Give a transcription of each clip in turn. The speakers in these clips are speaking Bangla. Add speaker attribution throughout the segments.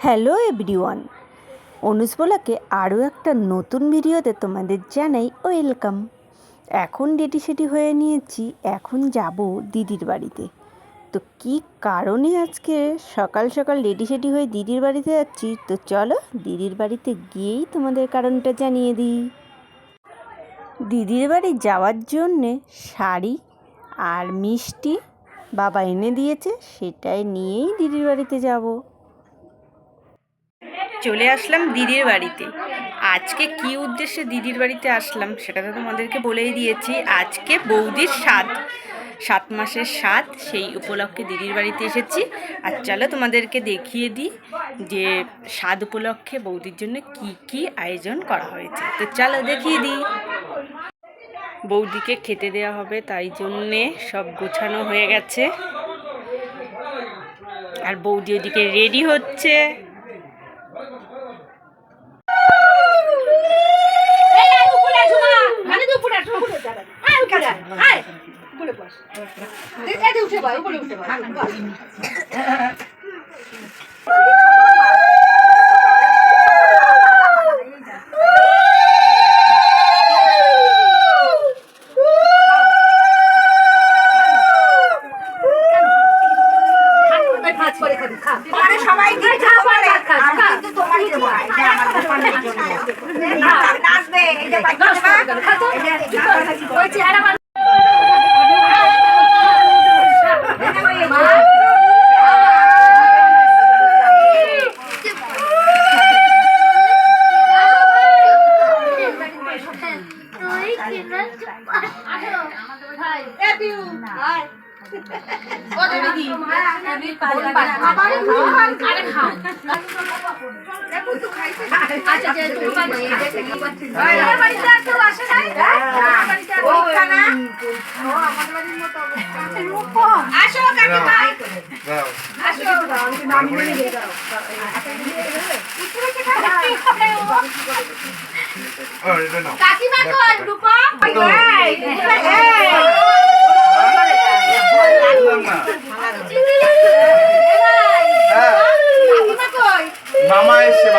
Speaker 1: হ্যালো এভরিওয়ান, অনুজ ব্লগে আরও একটা নতুন ভিডিওতে তোমাদের জানাই ওয়েলকাম। এখন রেডি সেডি হয়ে নিয়েছি, এখন যাব দিদির বাড়িতে। তো কী কারণে আজকে সকাল সকাল রেডি সেডি হয়ে দিদির বাড়িতে যাচ্ছি, তো চলো দিদির বাড়িতে গিয়েই তোমাদের কারণটা জানিয়ে দিই। দিদির বাড়ি যাওয়ার জন্যে শাড়ি আর মিষ্টি বাবা এনে দিয়েছে, সেটাই নিয়েই দিদির বাড়িতে যাব। চলে আসলাম দিদির বাড়িতে। আজকে কি উদ্দেশ্যে দিদির বাড়িতে আসলাম সেটা তো তোমাদেরকে বলেই দিয়েছি। আজকে বৌদির 7 মাসের স্বাদ, সেই উপলক্ষে দিদির বাড়িতে এসেছি। আর চলো তোমাদেরকে দেখিয়ে দিই যে স্বাদ উপলক্ষে বৌদির জন্য কি কি আয়োজন করা হয়েছে। তো চলো দেখিয়ে দিই। বৌদিকে খেতে দেওয়া হবে, তাই জন্যে সব গোছানো হয়ে গেছে। আর বৌদি ওদিকে রেডি হচ্ছে।
Speaker 2: মামা এসে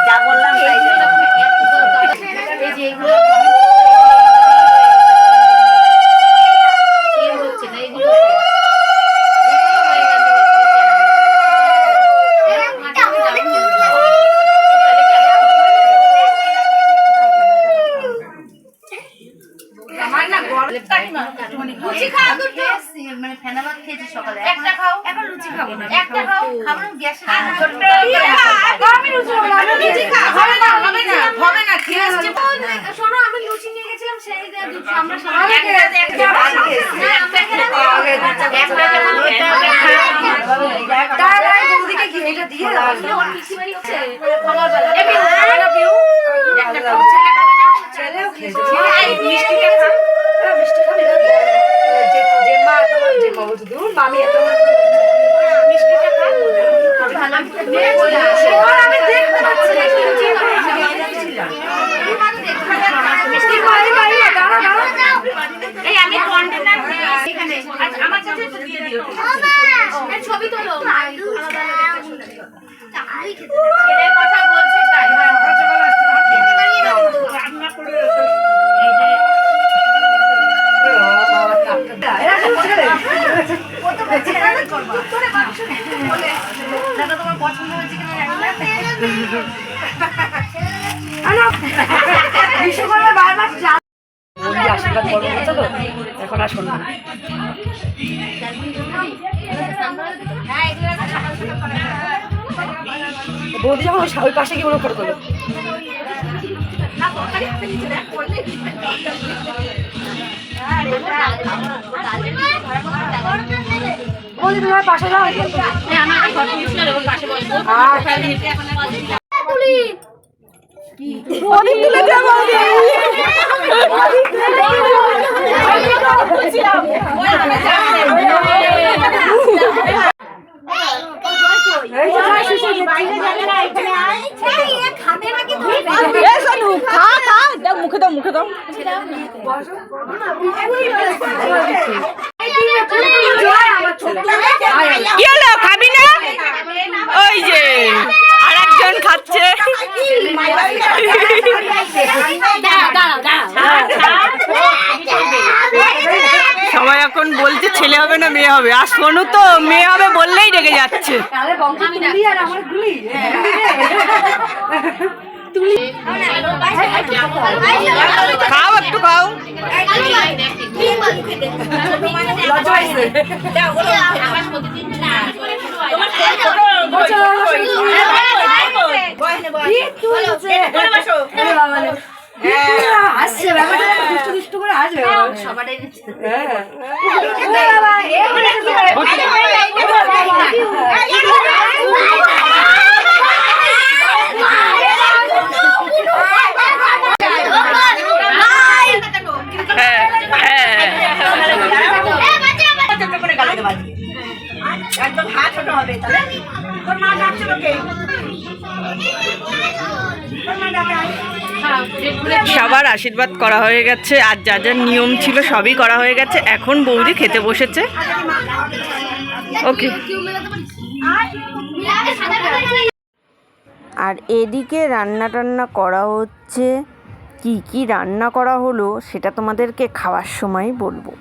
Speaker 1: যা বললাম ছবি তোলো কথা বলছে তাই তোমার পছন্দ হয়েছে কিনা বারবার আশীর্বাদ করবো তো এখন আর শুনবো।
Speaker 2: বৌদি যখন ওই পাশে গিয়ে ওরা ফটো তোলো। বৌদি তোমার পাশে যাও। মুখে দাও মুখে দাও।
Speaker 1: কি হলো খাবি না? ওই যে আরেকজন খাচ্ছে। সবাই এখন বলছে ছেলে হবে না মেয়ে হবে, আর শোনো তো মেয়ে হবে বললেই রেগে যাচ্ছে। খাও একটু খাও।
Speaker 2: আসছে ব্যাপারটা দুষ্টু দুষ্টু করে আসবে সবাই। একদম হাত ছোট হবে তাহলে তোর মা ডাকছে তোকে।
Speaker 1: সবার আশীর্বাদ করা হয়ে গেছে, আর যা যা নিয়ম ছিল সবই করা হয়ে গেছে। এখন বৌদি খেতে বসেছে। ওকে। আর এদিকে রান্না টান্না করা হচ্ছে। কি কি রান্না করা হলো সেটা তোমাদেরকে খাওয়ার সময় বলবো।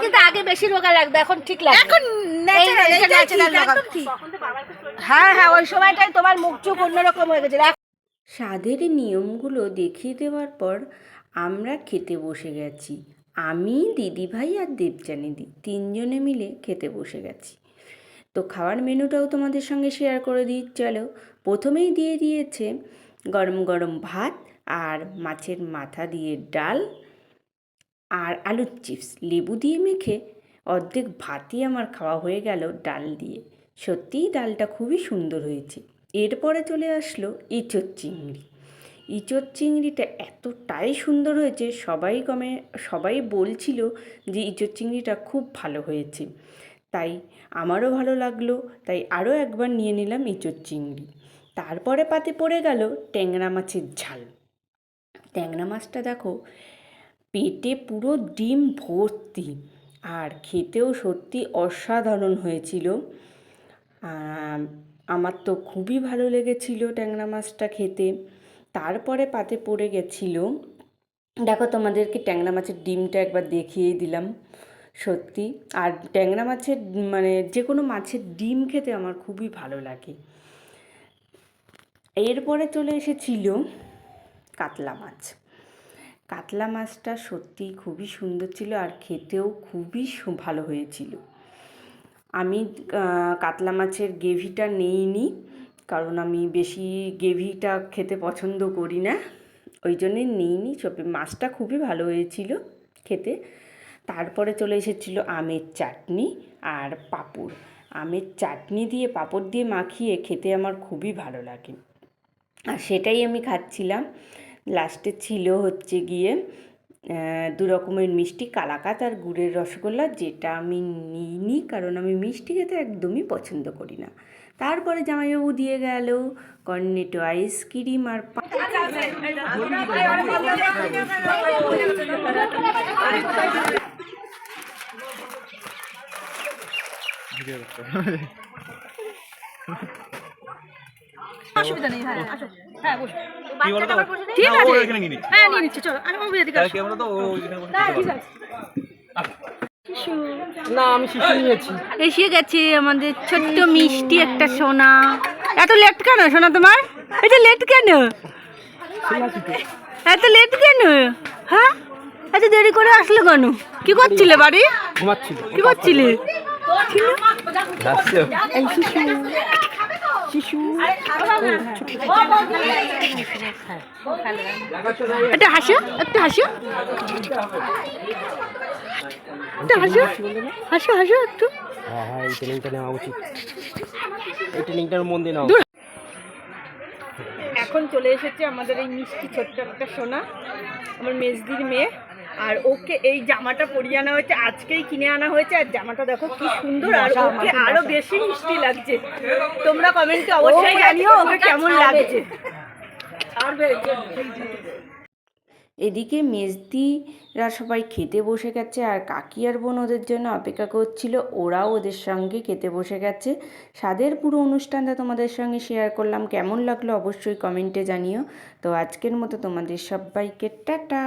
Speaker 2: কিন্তু আগে বেশি রোগা লাগবে, এখন ঠিক লাগে। এখন হ্যাঁ হ্যাঁ ওই সময়টাই তোমার মুখ চোখ অন্যরকম হয়ে গেছে।
Speaker 1: স্বাদের নিয়মগুলো দেখিয়ে দেওয়ার পর আমরা খেতে বসে গেছি। আমি, দিদিভাই আর দেবযানীদি তিনজনে মিলে খেতে বসে গেছি। তো খাওয়ার মেনুটাও তোমাদের সঙ্গে শেয়ার করে দিই চলো। প্রথমেই দিয়ে দিয়েছে গরম গরম ভাত আর মাছের মাথা দিয়ে ডাল আর আলুর চিপস। লেবু দিয়ে মেখে অর্ধেক ভাতই আমার খাওয়া হয়ে গেল ডাল দিয়ে। সত্যিই ডালটা খুবই সুন্দর হয়েছে। এরপরে চলে আসলো ইঁচড় চিংড়ি। ইঁচড় চিংড়িটা এতটাই সুন্দর হয়েছে, সবাই বলছিল যে ইঁচড় চিংড়িটা খুব ভালো হয়েছে। তাই আমারও ভালো লাগলো, তাই আরও একবার নিয়ে নিলাম ইঁচড় চিংড়ি। তারপরে পাতে পড়ে গেল ট্যাংরা মাছের ঝাল। ট্যাংরা মাছটা দেখো পেটে পুরো ডিম ভর্তি, আর খেতেও সত্যি অসাধারণ হয়েছিল। আমার তো খুবই ভালো লেগেছিল ট্যাংরা মাছটা খেতে। তারপরে পাতে পড়ে গেছিলো, দেখো তোমাদেরকে ট্যাংরা মাছের ডিমটা একবার দেখিয়ে দিলাম। সত্যি, আর ট্যাংরা মাছের মানে যে কোনো মাছের ডিম খেতে আমার খুবই ভালো লাগে। এরপরে চলে এসেছিল কাতলা মাছ। কাতলা মাছটা সত্যিই খুবই সুন্দর ছিল, আর খেতেও খুবই ভালো হয়েছিল। আমি কাতলা মাছের গ্রেভিটা নিইনি, কারণ আমি বেশি গ্রেভিটা খেতে পছন্দ করি না, ওই জন্যে নিইনি। মাছটা খুবই ভালো হয়েছিল খেতে। তারপরে চলে এসেছিলো আমের চাটনি আর পাঁপড়। আমের চাটনি দিয়ে পাঁপড় দিয়ে মাখিয়ে খেতে আমার খুবই ভালো লাগে, আর সেটাই আমি খাচ্ছিলাম। লাস্টে ছিল হচ্ছে গিয়ে 2 রকমের মিষ্টি, কালাকাঁদ আর গুড়ের রসগোল্লা, যেটা আমি নিইনি কারণ আমি মিষ্টি খেতে একদমই পছন্দ করি না। তারপরে জামাইবাবু দিয়ে গেল কর্নেটো আইসক্রিম আর
Speaker 2: অসুবিধা নেই, হ্যাঁ আসো, হ্যাঁ বসো।
Speaker 3: কি বলতো
Speaker 2: ঠিক
Speaker 3: না,
Speaker 2: আছে,
Speaker 3: ও এখানে নিয়ে নিচ্ছে।
Speaker 2: হ্যাঁ নিয়ে নিচ্ছি, চলো। আরে ও এদিকে
Speaker 3: তাহলে
Speaker 2: আসো।
Speaker 3: কি বলতো ও ওইখানে বসে
Speaker 2: হ্যাঁ, ঠিক
Speaker 3: কথা বলে।
Speaker 2: আছে। শিশু
Speaker 4: না আমি শিশু নিয়েছি।
Speaker 2: এসে গেছে আমাদের ছোট্ট মিষ্টি একটা সোনা। এত লেট কেন সোনা তোমার? এত লেট কেন? এত লেট কেন? হ্যাঁ, এত দেরি করে আসলে কেন? কি করছিলে বাড়ি?
Speaker 4: ঘুমাচ্ছিল।
Speaker 2: কি করছিলে?
Speaker 4: যাচ্ছে।
Speaker 2: এই শিশু শিশু একটা হাসো, একটা হাসো, একটা হাসো, হাসো হাসো একটু।
Speaker 4: হ্যাঁ হ্যাঁ এই ট্রেনিংটা নেওয়া উচিত। এই ট্রেনিংটার মন দিয়ে নেওয়া
Speaker 2: দূর।
Speaker 4: উচিত।
Speaker 2: এখন চলে এসেছে আমাদের এই মিষ্টি ছোট্ট একটা সোনা, আমার মেজদির মেয়ে। আর ওকে এই জামাটা পরিয়ে আনা হয়েছে, আজকেই কিনে আনা হয়েছে। আর জামাটা দেখো কি সুন্দর, আর ওকে আরো বেশি মিষ্টি লাগছে। তোমরা কমেন্টে অবশ্যই জানিও ওকে কেমন লাগছে।
Speaker 1: এদিকে মেজদিরা সবাই খেতে বসে গেছে, আর কাকি আর বোন ওদের জন্য অপেক্ষা করছিল। ওরাও ওদের সঙ্গে খেতে বসে গেছে। স্বাদের পুরো অনুষ্ঠানটা তোমাদের সঙ্গে শেয়ার করলাম। কেমন লাগলো অবশ্যই কমেন্টে জানিও। তো আজকের মতো তোমাদের সবাইকে টাটা।